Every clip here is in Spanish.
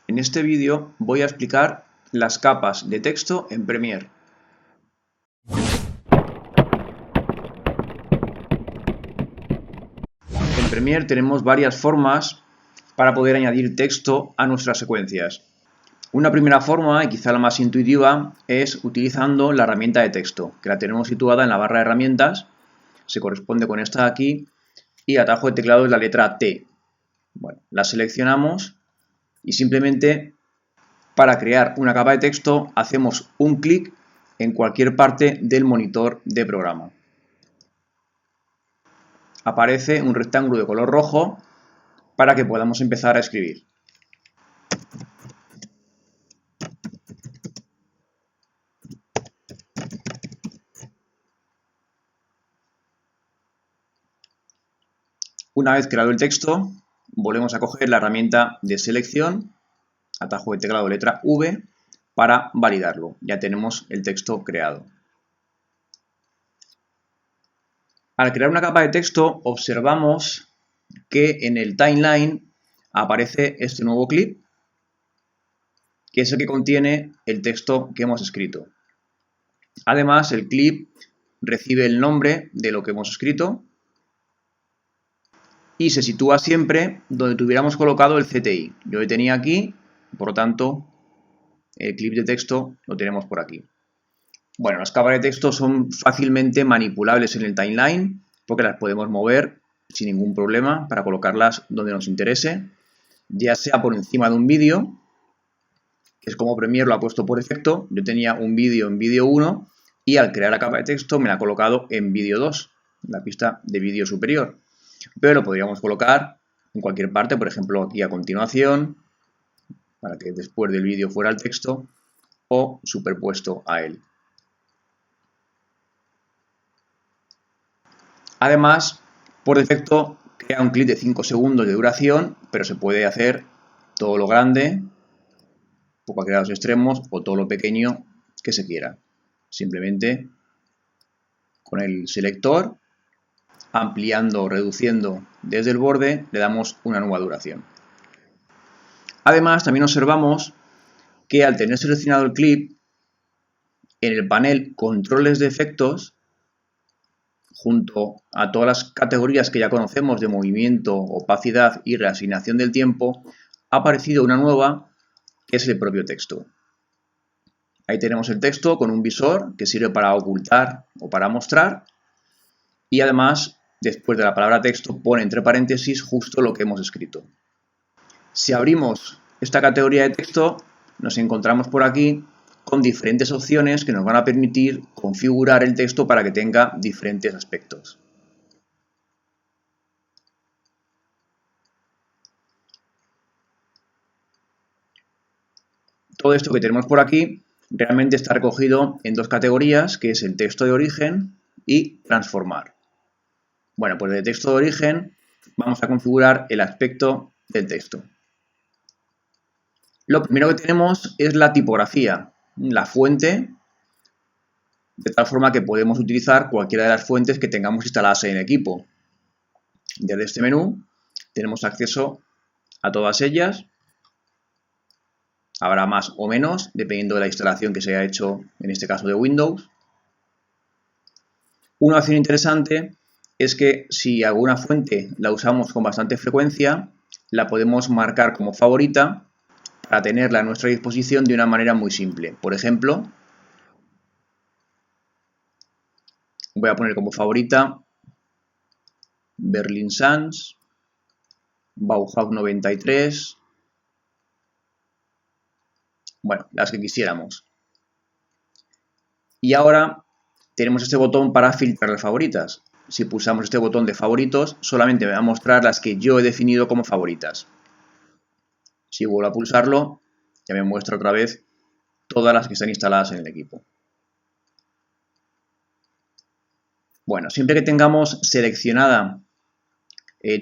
En este vídeo voy a explicar las capas de texto en Premiere. En Premiere tenemos varias formas para poder añadir texto a nuestras secuencias. Una primera forma, y quizá la más intuitiva, es utilizando la herramienta de texto, que la tenemos situada en la barra de herramientas, se corresponde con esta de aquí, y el atajo de teclado es la letra T. Bueno, la seleccionamos y simplemente para crear una capa de texto hacemos un clic en cualquier parte del monitor de programa. Aparece un rectángulo de color rojo para que podamos empezar a escribir. Una vez creado el texto, volvemos a coger la herramienta de selección, atajo de teclado letra V, para validarlo. Ya tenemos el texto creado. Al crear una capa de texto, observamos que en el timeline aparece este nuevo clip, que es el que contiene el texto que hemos escrito. Además, el clip recibe el nombre de lo que hemos escrito y se sitúa siempre donde tuviéramos colocado el CTI. Yo lo tenía aquí, por lo tanto, el clip de texto lo tenemos por aquí. Bueno, las capas de texto son fácilmente manipulables en el timeline porque las podemos mover sin ningún problema para colocarlas donde nos interese, ya sea por encima de un vídeo, que es como Premiere lo ha puesto por defecto. Yo tenía un vídeo en vídeo 1 y al crear la capa de texto me la ha colocado en vídeo 2, en la pista de vídeo superior. Pero lo podríamos colocar en cualquier parte, por ejemplo aquí a continuación, para que después del vídeo fuera el texto, o superpuesto a él. Además, por defecto crea un clip de 5 segundos de duración, pero se puede hacer todo lo grande, por cualquiera de los extremos, o todo lo pequeño que se quiera. Simplemente con el selector, ampliando o reduciendo desde el borde, le damos una nueva duración. Además, también observamos que al tener seleccionado el clip, en el panel Controles de efectos, junto a todas las categorías que ya conocemos de movimiento, opacidad y reasignación del tiempo, ha aparecido una nueva que es el propio texto. Ahí tenemos el texto con un visor que sirve para ocultar o para mostrar y además después de la palabra texto pone entre paréntesis justo lo que hemos escrito. Si abrimos esta categoría de texto nos encontramos por aquí con diferentes opciones que nos van a permitir configurar el texto para que tenga diferentes aspectos. Todo esto que tenemos por aquí realmente está recogido en dos categorías, que es el texto de origen y transformar. Bueno, pues de texto de origen vamos a configurar el aspecto del texto. Lo primero que tenemos es la tipografía, la fuente, de tal forma que podemos utilizar cualquiera de las fuentes que tengamos instaladas en el equipo. Desde este menú tenemos acceso a todas ellas. Habrá más o menos, dependiendo de la instalación que se haya hecho, en este caso de Windows. Una opción interesante es que si alguna fuente la usamos con bastante frecuencia, la podemos marcar como favorita para tenerla a nuestra disposición de una manera muy simple. Por ejemplo, voy a poner como favorita Berlin Sans, Bauhaus 93, bueno, las que quisiéramos. Y ahora tenemos este botón para filtrar las favoritas. Si pulsamos este botón de favoritos, solamente me va a mostrar las que yo he definido como favoritas. Si vuelvo a pulsarlo, ya me muestra otra vez todas las que están instaladas en el equipo. Bueno, siempre que tengamos seleccionada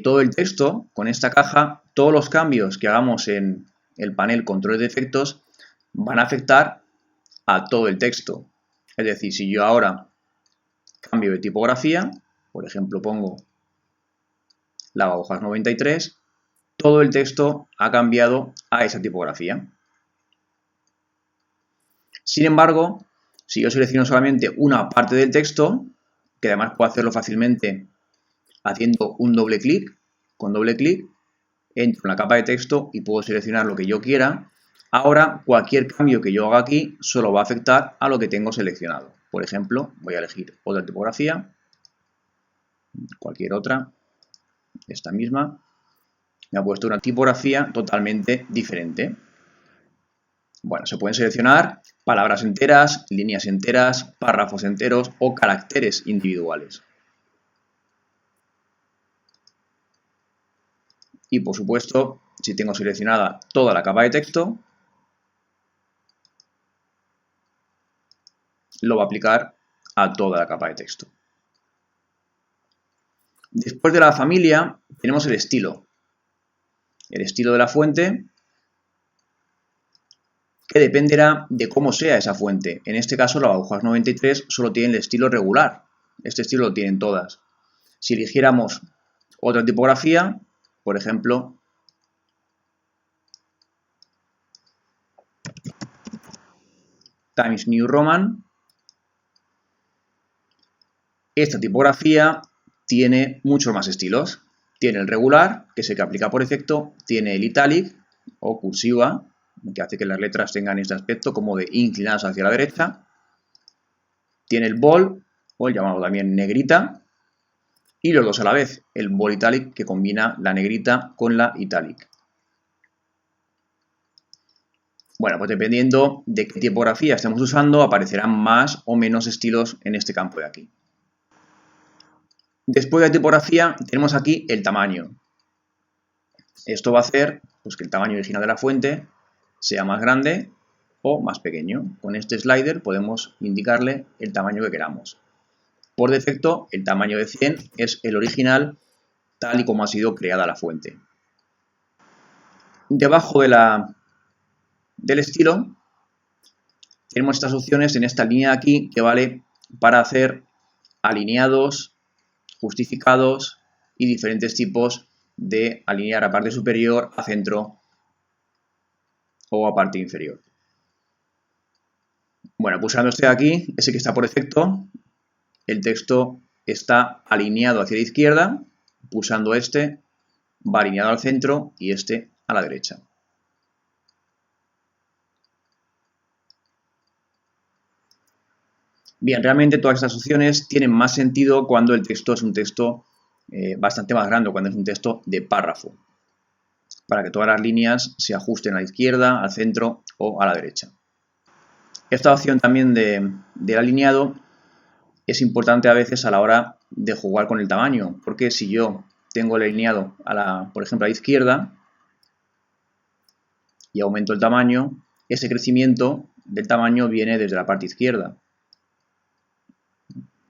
todo el texto con esta caja, todos los cambios que hagamos en el panel Controles de efectos van a afectar a todo el texto. Es decir, si yo ahora cambio de tipografía, por ejemplo pongo la Bauhaus 93, todo el texto ha cambiado a esa tipografía. Sin embargo, si yo selecciono solamente una parte del texto, que además puedo hacerlo fácilmente haciendo un doble clic, con doble clic, entro en la capa de texto y puedo seleccionar lo que yo quiera. Ahora, cualquier cambio que yo haga aquí solo va a afectar a lo que tengo seleccionado. Por ejemplo, voy a elegir otra tipografía, cualquier otra, esta misma. Me ha puesto una tipografía totalmente diferente. Bueno, se pueden seleccionar palabras enteras, líneas enteras, párrafos enteros o caracteres individuales. Y por supuesto, si tengo seleccionada toda la capa de texto, lo va a aplicar a toda la capa de texto. Después de la familia tenemos el estilo. El estilo de la fuente, que dependerá de cómo sea esa fuente. En este caso, la Bauhaus 93 solo tiene el estilo regular. Este estilo lo tienen todas. Si eligiéramos otra tipografía, por ejemplo, Times New Roman, esta tipografía tiene muchos más estilos. Tiene el regular, que es el que aplica por defecto, tiene el italic o cursiva, que hace que las letras tengan este aspecto como de inclinadas hacia la derecha. Tiene el bold, o el llamado también negrita, y los dos a la vez, el bold italic que combina la negrita con la italic. Bueno, pues dependiendo de qué tipografía estemos usando, aparecerán más o menos estilos en este campo de aquí. Después de la tipografía tenemos aquí el tamaño. Esto va a hacer pues, que el tamaño original de la fuente sea más grande o más pequeño. Con este slider podemos indicarle el tamaño que queramos. Por defecto, el tamaño de 100 es el original tal y como ha sido creada la fuente. Debajo del estilo tenemos estas opciones en esta línea de aquí que vale para hacer alineados, justificados y diferentes tipos de alinear a parte superior, a centro o a parte inferior. Bueno, pulsando este de aquí, ese que está por defecto, el texto está alineado hacia la izquierda, pulsando este va alineado al centro y este a la derecha. Bien, realmente todas estas opciones tienen más sentido cuando el texto es un texto bastante más grande, cuando es un texto de párrafo, para que todas las líneas se ajusten a la izquierda, al centro o a la derecha. Esta opción también del alineado es importante a veces a la hora de jugar con el tamaño, porque si yo tengo el alineado, por ejemplo, a la izquierda y aumento el tamaño, ese crecimiento del tamaño viene desde la parte izquierda,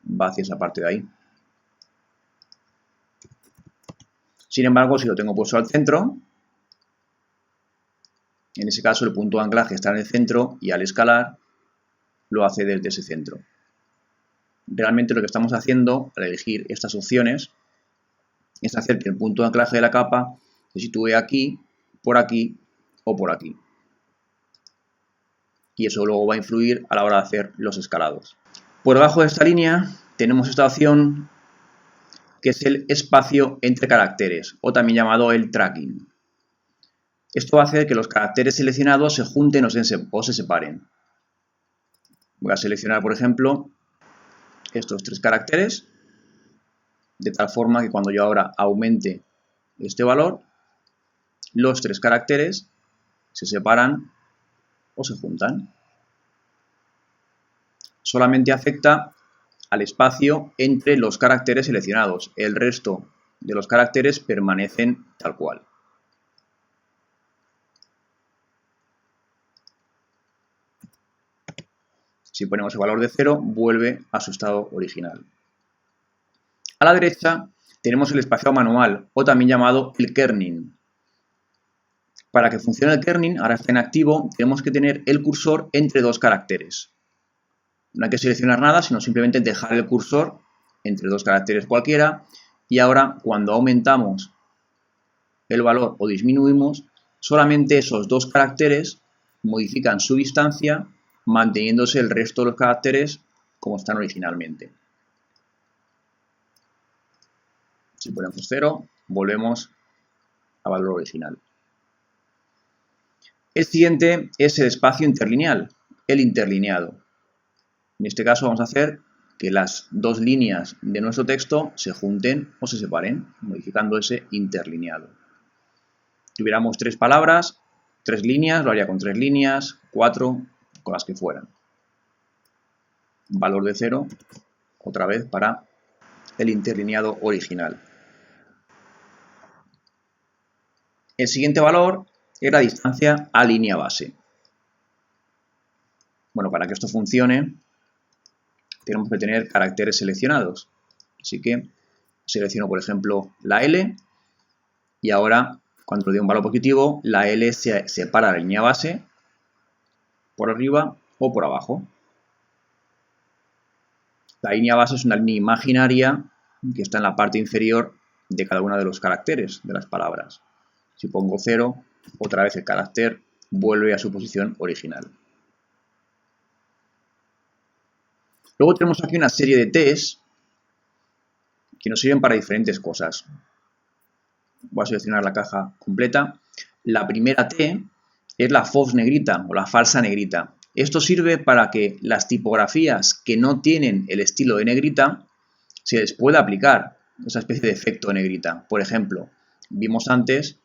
va hacia esa parte de ahí. Sin embargo, si lo tengo puesto al centro, en ese caso el punto de anclaje está en el centro y al escalar lo hace desde ese centro. Realmente lo que estamos haciendo al elegir estas opciones es hacer que el punto de anclaje de la capa se sitúe aquí o por aquí. Y eso luego va a influir a la hora de hacer los escalados. Por debajo de esta línea tenemos esta opción que es el espacio entre caracteres o también llamado el tracking. Esto va a hacer que los caracteres seleccionados se junten o se separen. Voy a seleccionar, por ejemplo, estos 3 caracteres, de tal forma que cuando yo ahora aumente este valor, los 3 caracteres se separan o se juntan. Solamente afecta al espacio entre los caracteres seleccionados. El resto de los caracteres permanecen tal cual. Si ponemos el valor de 0, vuelve a su estado original. A la derecha tenemos el espaciado manual, o también llamado el kerning. Para que funcione el kerning, ahora está en activo, tenemos que tener el cursor entre 2 caracteres. No hay que seleccionar nada, sino simplemente dejar el cursor entre 2 caracteres cualquiera. Y ahora, cuando aumentamos el valor o disminuimos, solamente esos dos caracteres modifican su distancia, manteniéndose el resto de los caracteres como están originalmente. Si ponemos 0, volvemos al valor original. El siguiente es el espacio interlineal, el interlineado. En este caso vamos a hacer que las dos líneas de nuestro texto se junten o se separen, modificando ese interlineado. Si tuviéramos 3 palabras, 3 líneas, lo haría con 3 líneas, 4, con las que fueran. Valor de 0, otra vez para el interlineado original. El siguiente valor es la distancia a línea base. Bueno, para que esto funcione, tenemos que tener caracteres seleccionados. Así que selecciono, por ejemplo, la L y ahora, cuando le doy un valor positivo, la L se separa la línea base por arriba o por abajo. La línea base es una línea imaginaria que está en la parte inferior de cada uno de los caracteres de las palabras. Si pongo 0, otra vez el carácter vuelve a su posición original. Luego tenemos aquí una serie de T's que nos sirven para diferentes cosas. Voy a seleccionar la caja completa. La primera T es la false negrita o la falsa negrita. Esto sirve para que las tipografías que no tienen el estilo de negrita se les pueda aplicar esa especie de efecto de negrita. Por ejemplo, vimos antes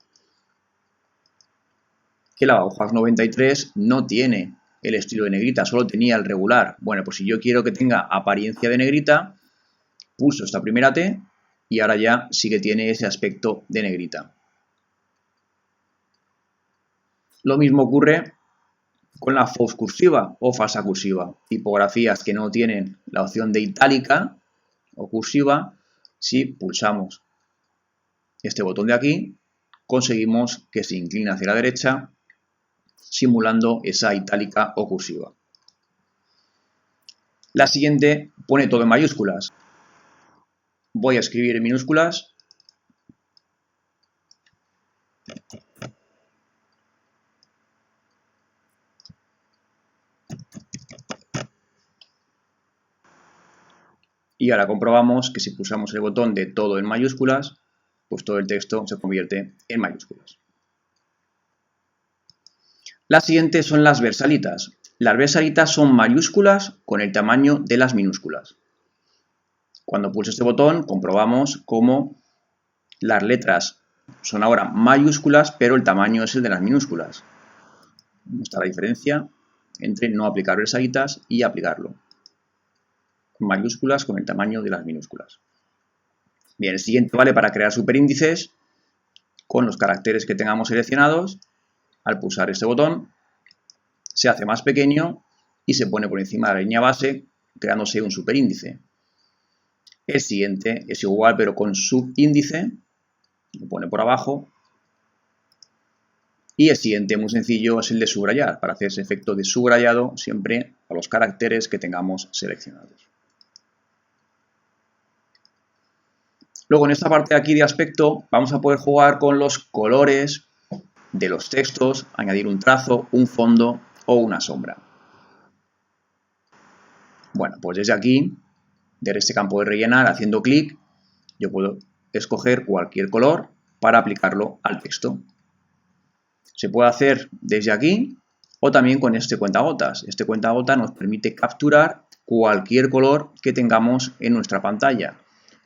que la hojas 93 no tiene el estilo de negrita, solo tenía el regular. Bueno, pues si yo quiero que tenga apariencia de negrita, pulso esta primera T y ahora ya sí que tiene ese aspecto de negrita. Lo mismo ocurre con la false cursiva o falsa cursiva. Tipografías que no tienen la opción de itálica o cursiva, si pulsamos este botón de aquí, conseguimos que se incline hacia la derecha, simulando esa itálica o cursiva. La siguiente pone todo en mayúsculas. Voy a escribir en minúsculas. Y ahora comprobamos que si pulsamos el botón de todo en mayúsculas, pues todo el texto se convierte en mayúsculas. Las siguientes son las versalitas. Las versalitas son mayúsculas con el tamaño de las minúsculas. Cuando pulso este botón, comprobamos cómo las letras son ahora mayúsculas, pero el tamaño es el de las minúsculas. Está la diferencia entre no aplicar versalitas y aplicarlo. Mayúsculas con el tamaño de las minúsculas. Bien, el siguiente vale para crear superíndices con los caracteres que tengamos seleccionados. Al pulsar este botón, se hace más pequeño y se pone por encima de la línea base, creándose un superíndice. El siguiente es igual, pero con subíndice, lo pone por abajo. Y el siguiente, muy sencillo, es el de subrayar, para hacer ese efecto de subrayado siempre a los caracteres que tengamos seleccionados. Luego, en esta parte de aquí de aspecto, vamos a poder jugar con los colores de los textos, añadir un trazo, un fondo o una sombra. Bueno, pues desde aquí, desde este campo de rellenar, haciendo clic, yo puedo escoger cualquier color para aplicarlo al texto. Se puede hacer desde aquí o también con este cuentagotas. Este cuentagotas nos permite capturar cualquier color que tengamos en nuestra pantalla.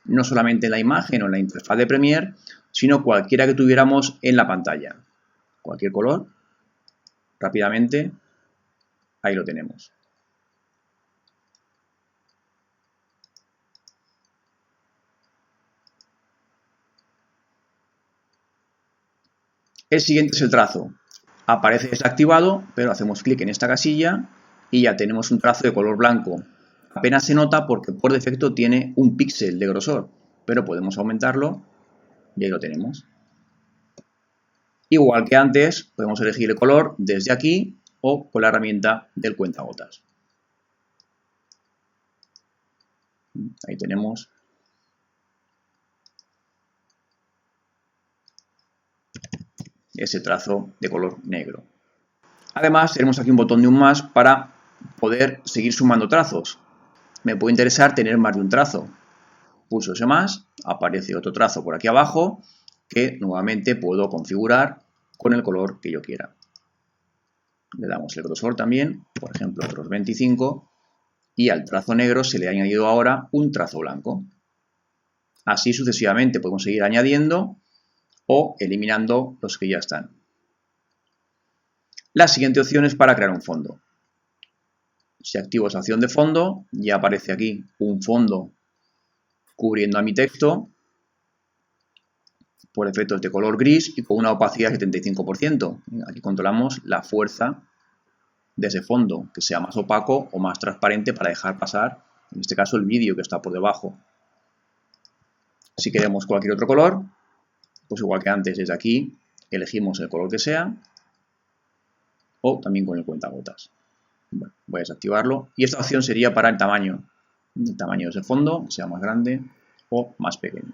No solamente en la imagen o en la interfaz de Premiere, sino cualquiera que tuviéramos en la pantalla. Cualquier color, rápidamente, ahí lo tenemos. El siguiente es el trazo. Aparece desactivado, pero hacemos clic en esta casilla y ya tenemos un trazo de color blanco. Apenas se nota porque por defecto tiene un píxel de grosor, pero podemos aumentarlo y ahí lo tenemos. Igual que antes, podemos elegir el color desde aquí o con la herramienta del cuentagotas. Ahí tenemos ese trazo de color negro. Además, tenemos aquí un botón de un más para poder seguir sumando trazos. Me puede interesar tener más de un trazo. Pulso ese más, aparece otro trazo por aquí abajo que nuevamente puedo configurar con el color que yo quiera. Le damos el grosor también, por ejemplo, otros 25, y al trazo negro se le ha añadido ahora un trazo blanco. Así sucesivamente podemos seguir añadiendo o eliminando los que ya están. La siguiente opción es para crear un fondo. Si activo esa opción de fondo, ya aparece aquí un fondo cubriendo a mi texto por efectos de color gris y con una opacidad de 75%. Aquí controlamos la fuerza de ese fondo, que sea más opaco o más transparente para dejar pasar, en este caso, el vídeo que está por debajo. Si queremos cualquier otro color, pues igual que antes, desde aquí elegimos el color que sea o también con el cuentagotas. Bueno, voy a desactivarlo y esta opción sería para el tamaño de ese fondo, que sea más grande o más pequeño.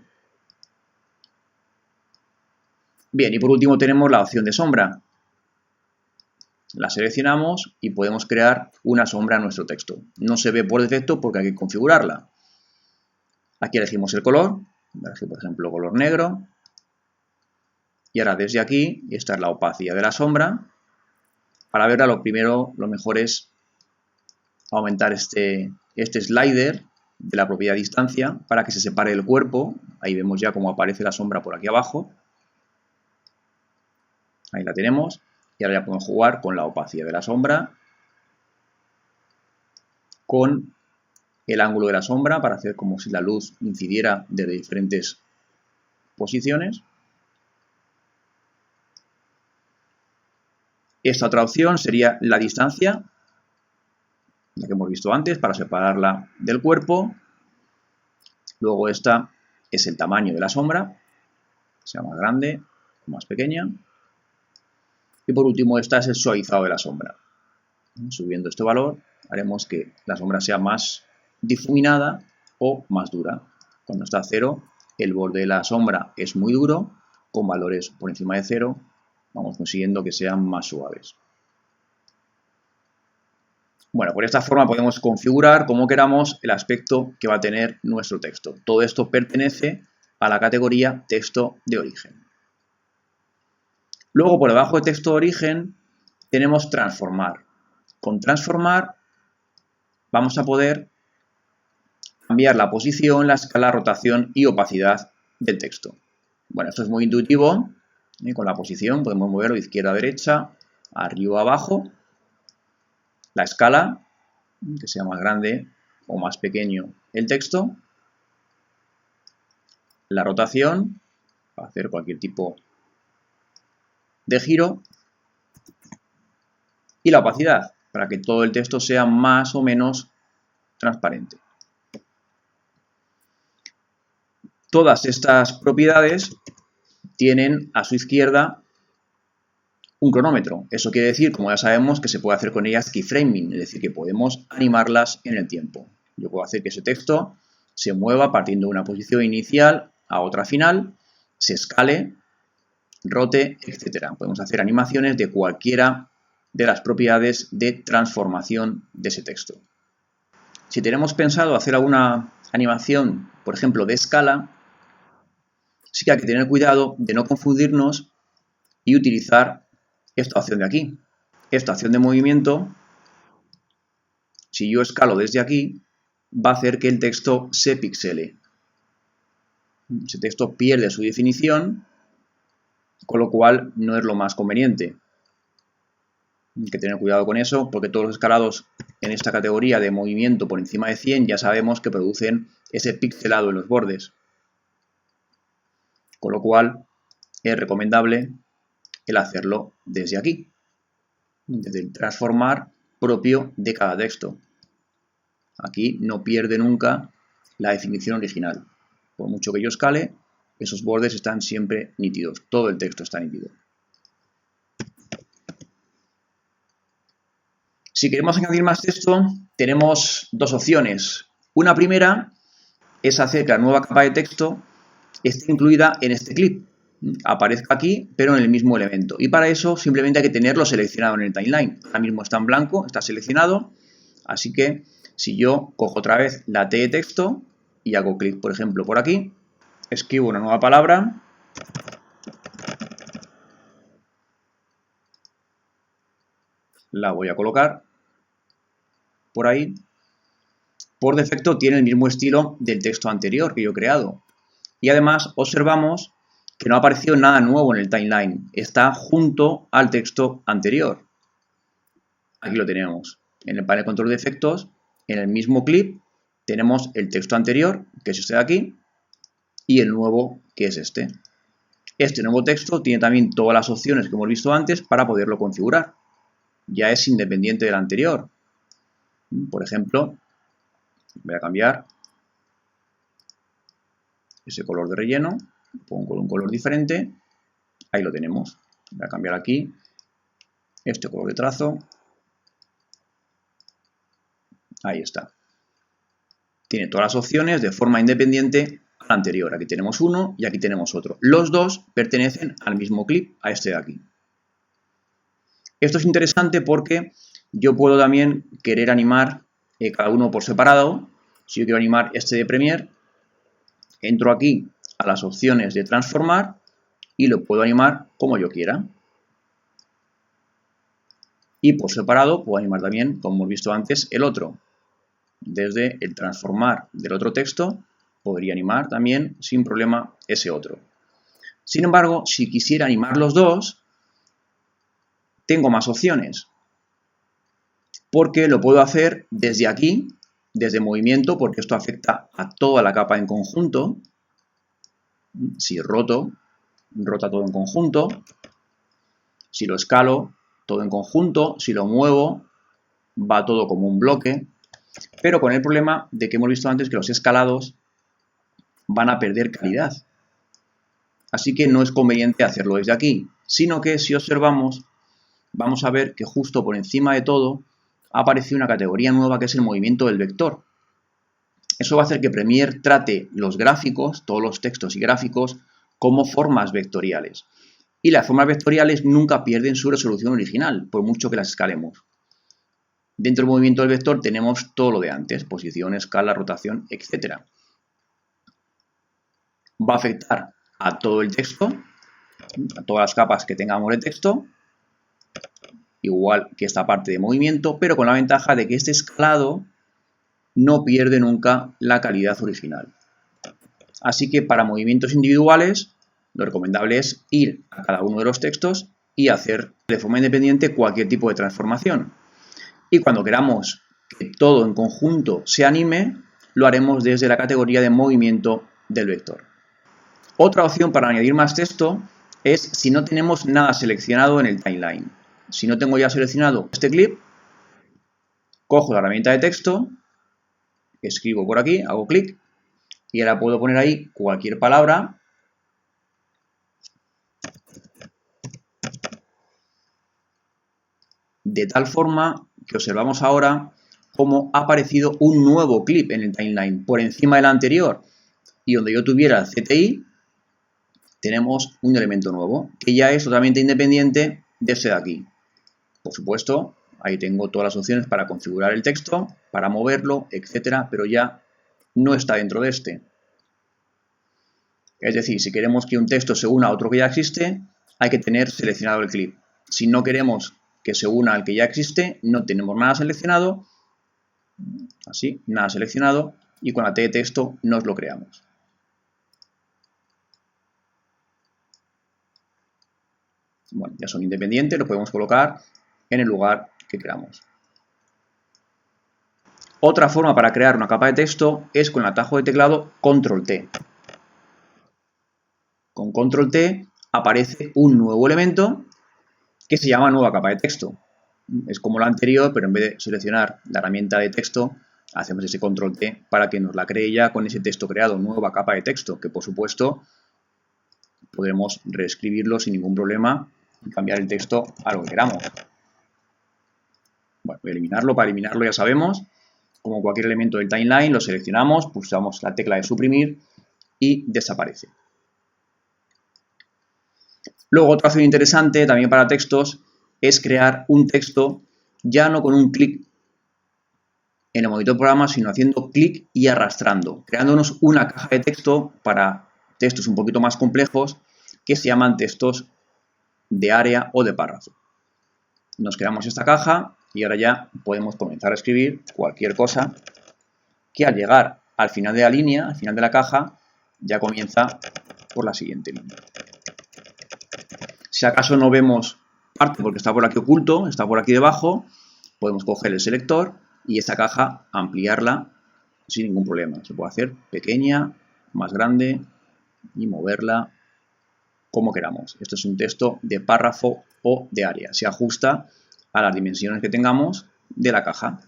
Bien, y por último tenemos la opción de sombra. La seleccionamos y podemos crear una sombra en nuestro texto. No se ve por defecto porque hay que configurarla. Aquí elegimos el color, por ejemplo color negro. Y ahora desde aquí, esta es la opacidad de la sombra. Para verla lo mejor es aumentar este slider de la propiedad distancia para que se separe el cuerpo. Ahí vemos ya cómo aparece la sombra por aquí abajo. Ahí la tenemos. Y ahora ya podemos jugar con la opacidad de la sombra, con el ángulo de la sombra para hacer como si la luz incidiera desde diferentes posiciones. Esta otra opción sería la distancia, la que hemos visto antes, para separarla del cuerpo. Luego esta es el tamaño de la sombra, sea más grande o más pequeña. Y por último, esta es el suavizado de la sombra. Subiendo este valor, haremos que la sombra sea más difuminada o más dura. Cuando está a 0, el borde de la sombra es muy duro, con valores por encima de 0, vamos consiguiendo que sean más suaves. Bueno, por esta forma podemos configurar como queramos el aspecto que va a tener nuestro texto. Todo esto pertenece a la categoría texto de origen. Luego, por debajo de texto de origen, tenemos transformar. Con transformar vamos a poder cambiar la posición, la escala, rotación y opacidad del texto. Bueno, esto es muy intuitivo. Con la posición podemos moverlo de izquierda a derecha, arriba a abajo. La escala, que sea más grande o más pequeño el texto. La rotación, para hacer cualquier tipo de giro, y la opacidad, para que todo el texto sea más o menos transparente. Todas estas propiedades tienen a su izquierda un cronómetro. Eso quiere decir, como ya sabemos, que se puede hacer con ellas keyframing, es decir, que podemos animarlas en el tiempo. Yo puedo hacer que ese texto se mueva partiendo de una posición inicial a otra final, se escale, rote, etc. Podemos hacer animaciones de cualquiera de las propiedades de transformación de ese texto. Si tenemos pensado hacer alguna animación, por ejemplo, de escala, sí que hay que tener cuidado de no confundirnos y utilizar esta opción de aquí. Esta opción de movimiento, si yo escalo desde aquí, va a hacer que el texto se pixele. Ese texto pierde su definición, con lo cual no es lo más conveniente. Hay que tener cuidado con eso, porque todos los escalados en esta categoría de movimiento por encima de 100 ya sabemos que producen ese pixelado en los bordes. Con lo cual es recomendable el hacerlo desde aquí, desde el transformar propio de cada texto. Aquí no pierde nunca la definición original. Por mucho que yo escale, esos bordes están siempre nítidos, todo el texto está nítido. Si queremos añadir más texto, tenemos dos opciones. Una primera es hacer que la nueva capa de texto esté incluida en este clip. aparezca aquí, pero en el mismo elemento. Y para eso simplemente hay que tenerlo seleccionado en el timeline. Ahora mismo está en blanco, está seleccionado. Así que si yo cojo otra vez la T de texto y hago clic, por ejemplo, por aquí, escribo una nueva palabra, la voy a colocar por ahí. Por defecto tiene el mismo estilo del texto anterior que yo he creado. Y además observamos que no ha aparecido nada nuevo en el timeline. Está junto al texto anterior. Aquí lo tenemos. En el panel control de efectos, en el mismo clip, tenemos el texto anterior, que es este de aquí, y el nuevo, que es este. Este nuevo texto tiene también todas las opciones que hemos visto antes para poderlo configurar. Ya es independiente del anterior. Por ejemplo, voy a cambiar ese color de relleno, pongo un color diferente, ahí lo tenemos. Voy a cambiar aquí este color de trazo, ahí está. Tiene todas las opciones de forma independiente al anterior. Aquí tenemos uno y aquí tenemos otro. Los dos pertenecen al mismo clip, a este de aquí. Esto es interesante porque yo puedo también querer animar cada uno por separado. Si yo quiero animar este de Premiere, entro aquí a las opciones de transformar y lo puedo animar como yo quiera. Y por separado puedo animar también, como hemos visto antes, el otro. Desde el transformar del otro texto podría animar también sin problema ese otro. Sin embargo, si quisiera animar los dos, tengo más opciones. Porque lo puedo hacer desde aquí, desde movimiento, porque esto afecta a toda la capa en conjunto. Si rota todo en conjunto. Si lo escalo, todo en conjunto. Si lo muevo, va todo como un bloque. Pero con el problema de que hemos visto antes que los escalados van a perder calidad. Así que no es conveniente hacerlo desde aquí, sino que si observamos, vamos a ver que justo por encima de todo ha aparecido una categoría nueva que es el movimiento del vector. Eso va a hacer que Premiere trate los gráficos, todos los textos y gráficos, como formas vectoriales. Y las formas vectoriales nunca pierden su resolución original, por mucho que las escalemos. Dentro del movimiento del vector tenemos todo lo de antes, posición, escala, rotación, etc. Va a afectar a todo el texto, a todas las capas que tengamos de texto, igual que esta parte de movimiento, pero con la ventaja de que este escalado no pierde nunca la calidad original. Así que para movimientos individuales, lo recomendable es ir a cada uno de los textos y hacer de forma independiente cualquier tipo de transformación. Y cuando queramos que todo en conjunto se anime, lo haremos desde la categoría de movimiento del vector. Otra opción para añadir más texto es si no tenemos nada seleccionado en el timeline. Si no tengo ya seleccionado este clip, cojo la herramienta de texto, escribo por aquí, hago clic y ahora puedo poner ahí cualquier palabra de tal forma que observamos ahora cómo ha aparecido un nuevo clip en el timeline por encima del anterior y donde yo tuviera el CTI tenemos un elemento nuevo que ya es totalmente independiente de este de aquí. Por supuesto, ahí tengo todas las opciones para configurar el texto, para moverlo, etcétera, pero ya no está dentro de este. Es decir, si queremos que un texto se una a otro que ya existe, hay que tener seleccionado el clip. Si no queremos que se una al que ya existe, no tenemos nada seleccionado, así, nada seleccionado, y con la T de texto nos lo creamos. Bueno, ya son independientes, lo podemos colocar en el lugar que queramos. Otra forma para crear una capa de texto es con el atajo de teclado Control T. Con Control T aparece un nuevo elemento que se llama nueva capa de texto. Es como la anterior, pero en vez de seleccionar la herramienta de texto, hacemos ese Control T para que nos la cree ya con ese texto creado, nueva capa de texto, que por supuesto podremos reescribirlo sin ningún problema y cambiar el texto a lo que queramos. Bueno, voy a eliminarlo. Para eliminarlo ya sabemos, como cualquier elemento del timeline, lo seleccionamos, pulsamos la tecla de suprimir y desaparece. Luego, otra opción interesante también para textos es crear un texto ya no con un clic en el monitor programa, sino haciendo clic y arrastrando, creándonos una caja de texto para textos un poquito más complejos que se llaman textos de área o de párrafo. Nos creamos esta caja y ahora ya podemos comenzar a escribir cualquier cosa que al llegar al final de la línea, al final de la caja, ya comienza por la siguiente línea. Si acaso no vemos parte porque está por aquí oculto, está por aquí debajo, podemos coger el selector y esta caja ampliarla sin ningún problema. Se puede hacer pequeña, más grande y moverla como queramos. Esto es un texto de párrafo o de área. Se ajusta a las dimensiones que tengamos de la caja.